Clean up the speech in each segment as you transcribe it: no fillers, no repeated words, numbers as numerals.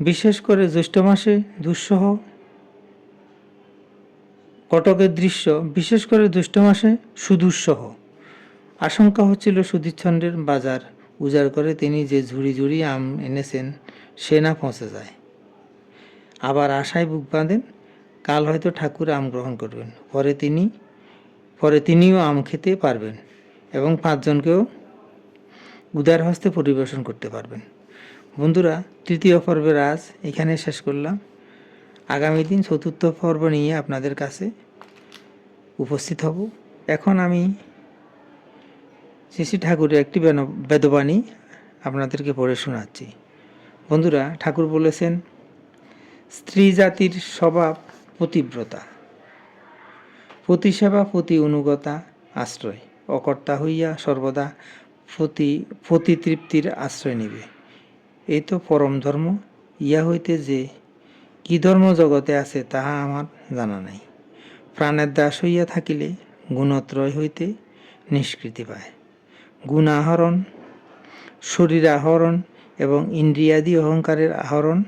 বিশেষ করে জ্যৈষ্ঠ মাসে দুঃসহ কটকের দৃশ্য, বিশেষ করে জ্যৈষ্ঠ মাসে সুদূরসহ। আশঙ্কা হচ্ছিল সুধীরচন্দ্রের বাজার উজাড় করে তিনি যে ঝুড়ি ঝুড়ি আম এনেছেন সে না পৌঁছে যায়। আবার আশায় বুক বাঁধেন, কাল হয়তো ঠাকুর আম গ্রহণ করবেন, পরে তিনিও আম খেতে পারবেন এবং 5 জনকেও উদার হস্তে পরিবেশন করতে পারবেন। বন্ধুরা, তৃতীয় পর্বের আজ এখানে শেষ করলাম। আগামী দিন চতুর্থ পর্ব নিয়ে আপনাদের কাছে উপস্থিত হব। এখন আমি শ্রী ঠাকুরের একটি বেদবাণী আপনাদেরকে পড়ে শোনাচ্ছি। বন্ধুরা, ঠাকুর বলেছেন, স্ত্রী জাতির স্বভাব পতিব্রতা, প্রতিসেবা প্রতি অনুগতা আশ্রয়, অকর্তা হইয়া সর্বদা প্রতি তৃপ্তির আশ্রয় নিবে। এই তো পরম ধর্ম। ইয়া হইতে যে কি ধর্ম জগতে আছে তাহা আমার জানা নাই। প্রাণের দাস হইয়া থাকিলে গুণত্রয় হইতে নিষ্কৃতি পায়। গুণ আহরণ, শরীর আহরণ এবং ইন্দ্রিয়াদি অহংকারের আহরণ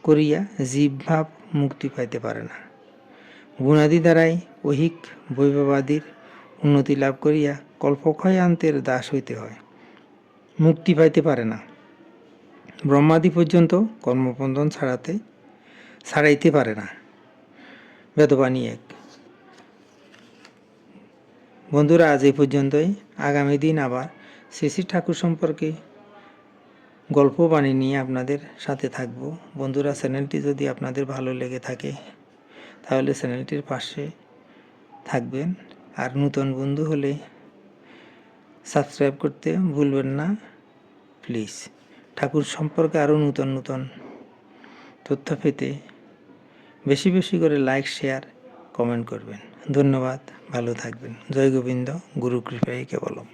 করিয়া জীবভাব মুক্তি পাইতে পারে না। গুণাদি দ্বারাই ঐহিক বৈভবাদির উন্নতি লাভ করিয়া কল্পক্ষয়ান্তের দাস হইতে হয়, মুক্তি পাইতে পারে না। ব্রহ্মাদি পর্যন্ত কর্মবন্ধন ছাড়াইতে পারে না। বেদবাণী 1। বন্ধুরা, আজ এই পর্যন্তই। আগামী দিন আবার শ্রী ঠাকুর সম্পর্কে গল্প বাণী নিয়ে আপনাদের সাথে থাকব। বন্ধুরা, চ্যানেলটি যদি আপনাদের ভালো লেগে থাকে তাহলে চ্যানেলটির পাশে থাকবেন, আর নতুন বন্ধু হলে সাবস্ক্রাইব করতে ভুলবেন না প্লিজ। ঠাকুর সম্পর্কে আরও নতুন নতুন তথ্য পেতে বেশি বেশি করে লাইক, শেয়ার, কমেন্ট করবেন। ধন্যবাদ, ভালো থাকবেন। জয় গোবিন্দ, গুরু কৃপায় কেবলম।